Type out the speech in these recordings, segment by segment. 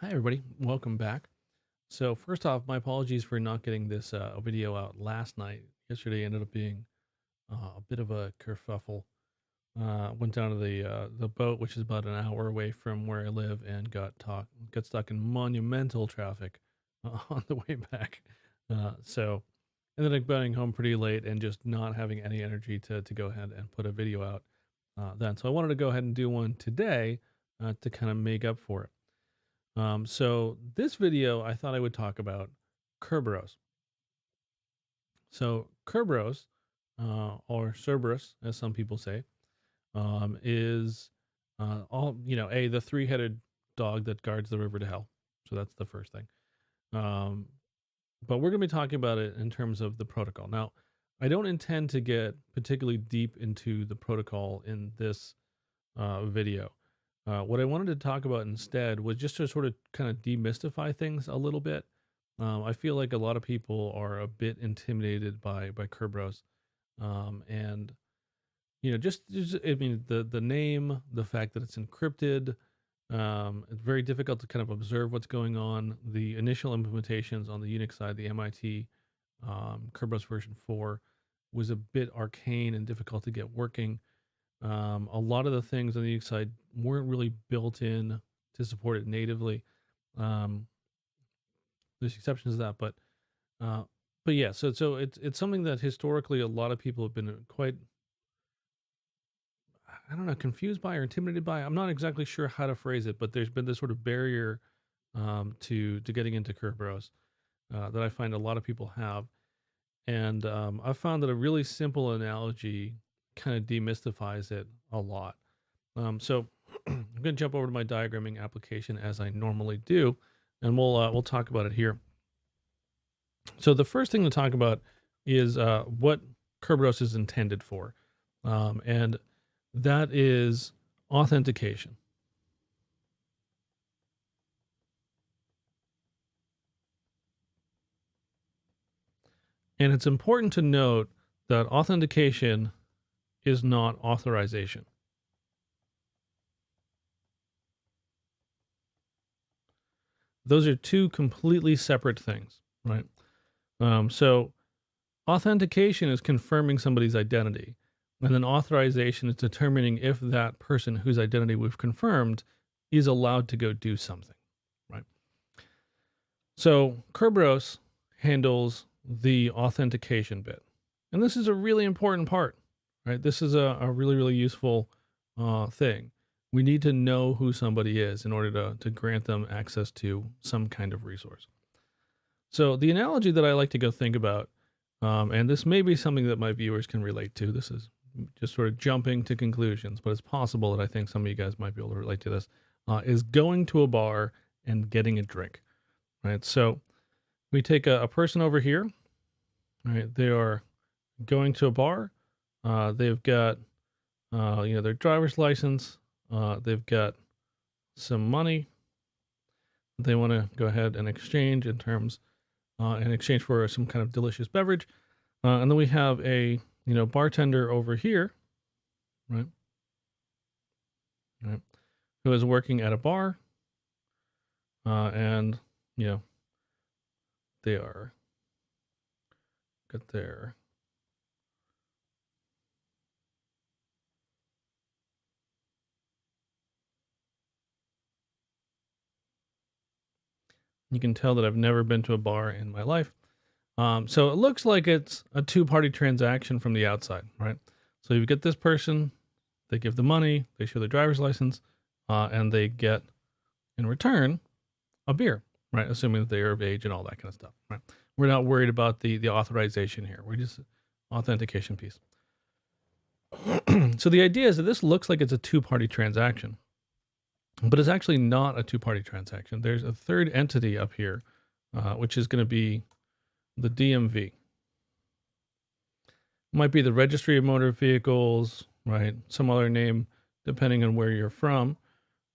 Hi, everybody. Welcome back. So, first off, my apologies for not getting this video out last night. Yesterday ended up being a bit of a kerfuffle. Went down to the boat, which is about an hour away from where I live, and got stuck in monumental traffic on the way back. So, ended up getting home pretty late and just not having any energy to go ahead and put a video out then. So, I wanted to go ahead and do one today to kind of make up for it. So this video, I thought I would talk about Kerberos. So Kerberos, or Cerberus, as some people say, is the three-headed dog that guards the river to hell. So that's the first thing. Um, but we're going to be talking about it in terms of the protocol. Now, I don't intend to get particularly deep into the protocol in this video. What I wanted to talk about instead was just to sort of kind of demystify things a little bit. I feel like a lot of people are a bit intimidated by Kerberos, and just I mean the name, the fact that it's encrypted. It's very difficult to kind of observe what's going on. The initial implementations on the Unix side, the MIT Kerberos version 4, was a bit arcane and difficult to get working. A lot of the things on the Unix side weren't really built in to support it natively. Um, there's exceptions to that, uh, but yeah. So it's something that historically a lot of people have been quite, I don't know, confused by or intimidated by. I'm not exactly sure how to phrase it, but there's been this sort of barrier to getting into Kerberos that I find a lot of people have, and I've found that a really simple analogy kind of demystifies it a lot. So I'm going to jump over to my diagramming application as I normally do, and we'll talk about it here. So the first thing to talk about is what Kerberos is intended for, and that is authentication. And it's important to note that authentication is not authorization. Those are two completely separate things, right? So authentication is confirming somebody's identity, and then authorization is determining if that person whose identity we've confirmed is allowed to go do something, right? So Kerberos handles the authentication bit, and this is a really important part, right? This is a really, really useful thing. We need to know who somebody is in order to grant them access to some kind of resource. So the analogy that I like to go think about, and this may be something that my viewers can relate to. This is just sort of jumping to conclusions, but it's possible that I think some of you guys might be able to relate to this, is going to a bar and getting a drink, right? So we take a person over here, right? They are going to a bar. They've got, their driver's license. They've got some money. They want to go ahead and exchange in exchange for some kind of delicious beverage. And then we have a, bartender over here, right? Right. Who is working at a bar. And, they are got their, you can tell that I've never been to a bar in my life. So it looks like it's a two-party transaction from the outside, right? So you get this person, they give the money, they show their driver's license, and they get, in return, a beer, right? Assuming that they are of age and all that kind of stuff, right? We're not worried about the authorization here. We're just authentication piece. So the idea is that this looks like it's a two-party transaction, but it's actually not a two-party transaction. There's a third entity up here, which is going to be the DMV. Might be the Registry of Motor Vehicles, right? Some other name, depending on where you're from.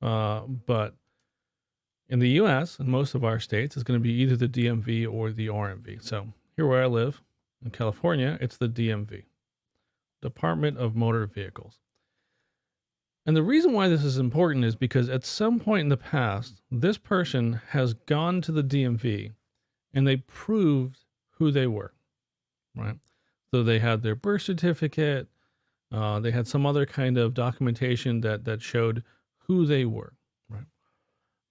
But in the US and most of our states, it's going to be either the DMV or the RMV. So here where I live in California, it's the DMV, Department of Motor Vehicles. And the reason why this is important is because at some point in the past, this person has gone to the DMV and they proved who they were, right? So they had their birth certificate, they had some other kind of documentation that showed who they were, right?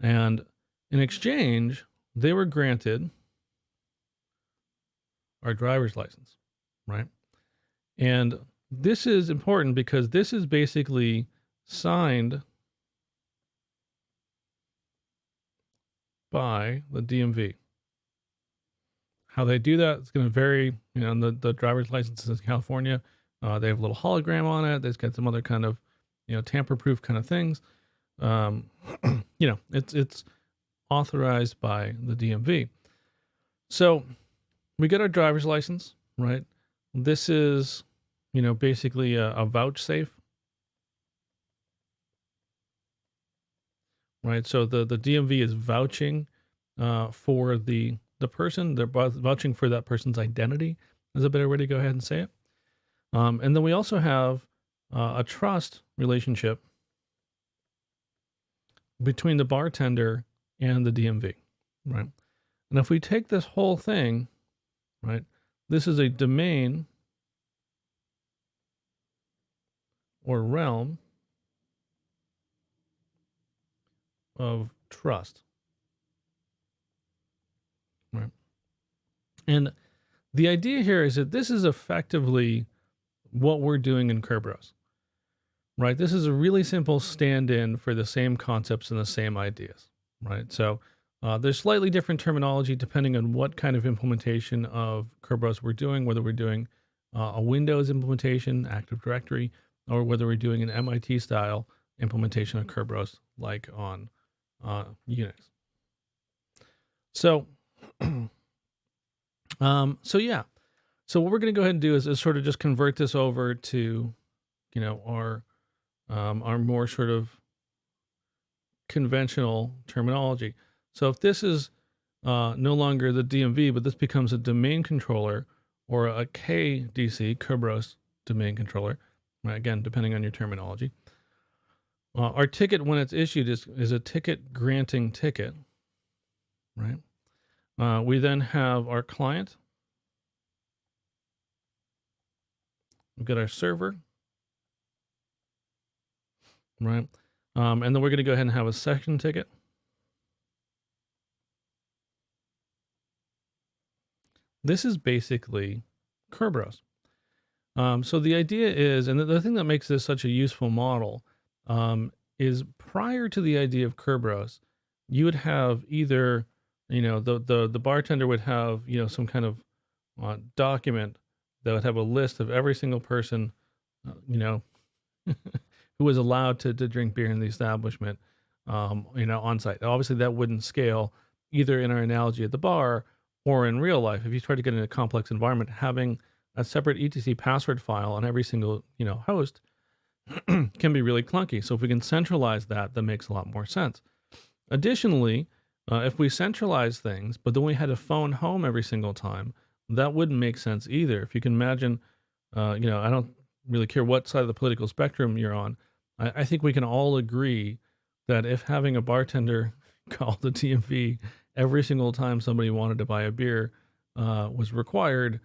And in exchange, they were granted our driver's license, right? And this is important because this is basically signed by the DMV. How they do that is going to vary. The driver's licenses in California, they have a little hologram on it. They've got some other kind of, tamper-proof kind of things. It's authorized by the DMV. So we get our driver's license, right? This is, basically a vouch safe, right? So the DMV is vouching for the person. They're vouching for that person's identity is a better way to go ahead and say it. And then we also have a trust relationship between the bartender and the DMV, right? And if we take this whole thing, right, this is a domain or realm of trust, right? And the idea here is that this is effectively what we're doing in Kerberos, right? This is a really simple stand-in for the same concepts and the same ideas, right? So there's slightly different terminology depending on what kind of implementation of Kerberos we're doing, whether we're doing a Windows implementation, Active Directory, or whether we're doing an MIT-style implementation of Kerberos like on Unix. So, yeah. So what we're going to go ahead and do is sort of just convert this over to, our more sort of conventional terminology. So if this is no longer the DMV, but this becomes a domain controller or a KDC, Kerberos domain controller, right? Again, depending on your terminology. Our ticket, when it's issued, is a ticket granting ticket, right? We then have our client. We've got our server, right? And then we're going to go ahead and have a session ticket. This is basically Kerberos. So the idea is, and the thing that makes this such a useful model is prior to the idea of Kerberos, you would have either, the bartender would have, some kind of document that would have a list of every single person, who was allowed to drink beer in the establishment, on site. Obviously, that wouldn't scale either in our analogy at the bar or in real life. If you try to get in a complex environment, having a separate etc password file on every single, host can be really clunky. So if we can centralize that makes a lot more sense. Additionally, if we centralize things, but then we had to phone home every single time, that wouldn't make sense either. If you can imagine, I don't really care what side of the political spectrum you're on. I think we can all agree that if having a bartender call the DMV every single time somebody wanted to buy a beer was required,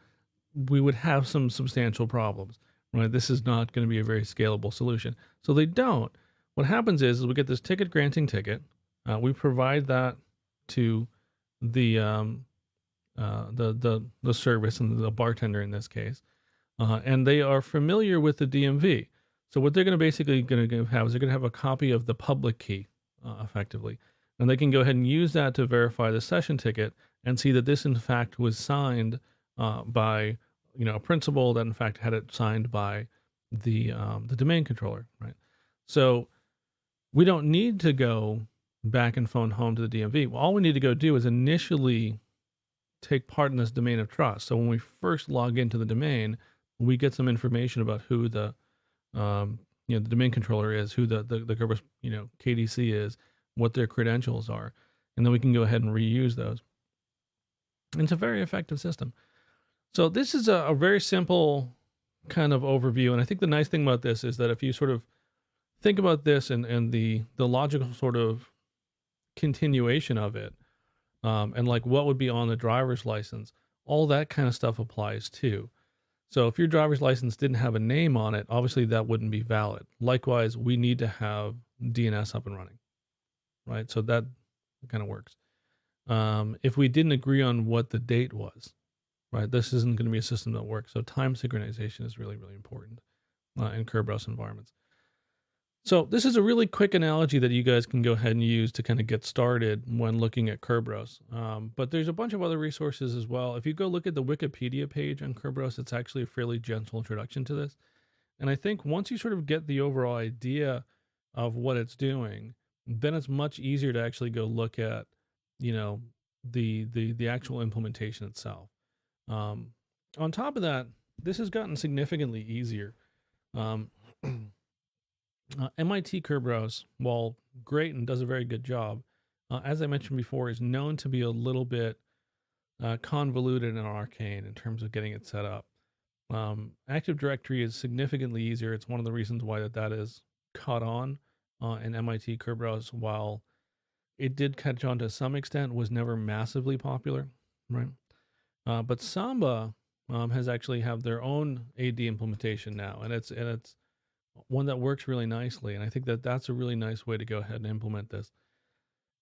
we would have some substantial problems, right? This is not going to be a very scalable solution. So they don't. What happens is we get this ticket granting ticket. We provide that to the service and the bartender in this case, and they are familiar with the DMV. So what they're going to basically have is they're going to have a copy of the public key, effectively, and they can go ahead and use that to verify the session ticket and see that this in fact was signed by a principal that in fact had it signed by the domain controller, right? So we don't need to go back and phone home to the DMV. All we need to go do is initially take part in this domain of trust. So when we first log into the domain, we get some information about who the the domain controller is, who the Kerberos KDC is, what their credentials are, and then we can go ahead and reuse those. And it's a very effective system. So this is a very simple kind of overview, and I think the nice thing about this is that if you sort of think about this and the logical sort of continuation of it, and like what would be on the driver's license. All that kind of stuff applies too. So if your driver's license didn't have a name on it, obviously that wouldn't be valid. Likewise, we need to have DNS up and running, right? So that kind of works. If we didn't agree on what the date was, right, this isn't going to be a system that works. So time synchronization is really, really important in Kerberos environments. So this is a really quick analogy that you guys can go ahead and use to kind of get started when looking at Kerberos. But there's a bunch of other resources as well. If you go look at the Wikipedia page on Kerberos, it's actually a fairly gentle introduction to this. And I think once you sort of get the overall idea of what it's doing, then it's much easier to actually go look at, you know, the actual implementation itself. On top of that, this has gotten significantly easier. Um, MIT Kerberos, while great and does a very good job, as I mentioned before, is known to be a little bit convoluted and arcane in terms of getting it set up. Active Directory is significantly easier. It's one of the reasons why that is caught on in MIT Kerberos. While it did catch on to some extent, was never massively popular, right? But Samba has actually have their own AD implementation now, and it's one that works really nicely. And I think that that's a really nice way to go ahead and implement this.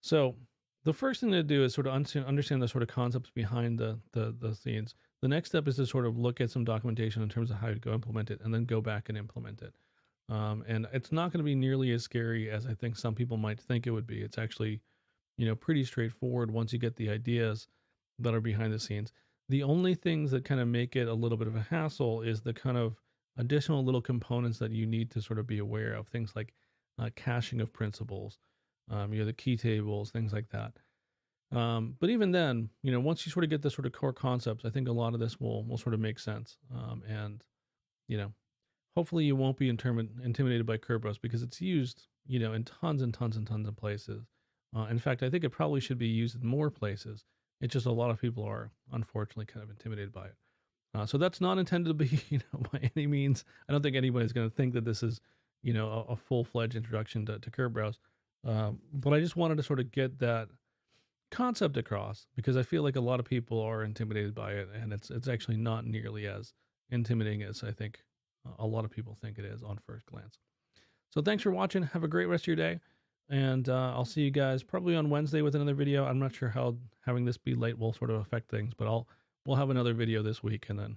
So the first thing to do is sort of understand the sort of concepts behind the scenes. The next step is to sort of look at some documentation in terms of how to go implement it, and then go back and implement it. And it's not going to be nearly as scary as I think some people might think it would be. It's actually, pretty straightforward once you get the ideas that are behind the scenes. The only things that kind of make it a little bit of a hassle is the kind of additional little components that you need to sort of be aware of. Things like caching of principals, the key tables, things like that. But even then, once you sort of get the sort of core concepts, I think a lot of this will sort of make sense. And you know, hopefully you won't be intimidated by Kerberos because it's used, in tons and tons and tons of places. In fact, I think it probably should be used in more places. It's just a lot of people are unfortunately kind of intimidated by it. So that's not intended to be, by any means. I don't think anybody's going to think that this is, a full-fledged introduction to Kerberos. But I just wanted to sort of get that concept across because I feel like a lot of people are intimidated by it, and it's actually not nearly as intimidating as I think a lot of people think it is on first glance. So thanks for watching. Have a great rest of your day, and I'll see you guys probably on Wednesday with another video. I'm not sure how having this be late will sort of affect things, but we'll have another video this week, and then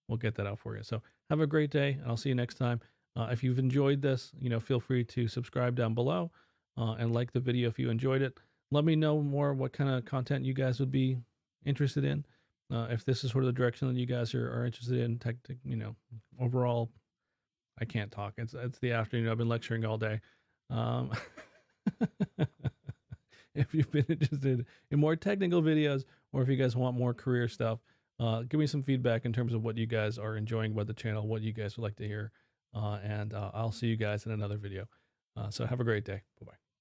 we'll get that out for you. So have a great day, and I'll see you next time. If you've enjoyed this, feel free to subscribe down below and like the video if you enjoyed it. Let me know more what kind of content you guys would be interested in. If this is sort of the direction that you guys are interested in, overall, I can't talk. It's the afternoon. I've been lecturing all day. Um, if you've been interested in more technical videos, or if you guys want more career stuff, give me some feedback in terms of what you guys are enjoying about the channel, what you guys would like to hear, and I'll see you guys in another video. So have a great day. Bye-bye.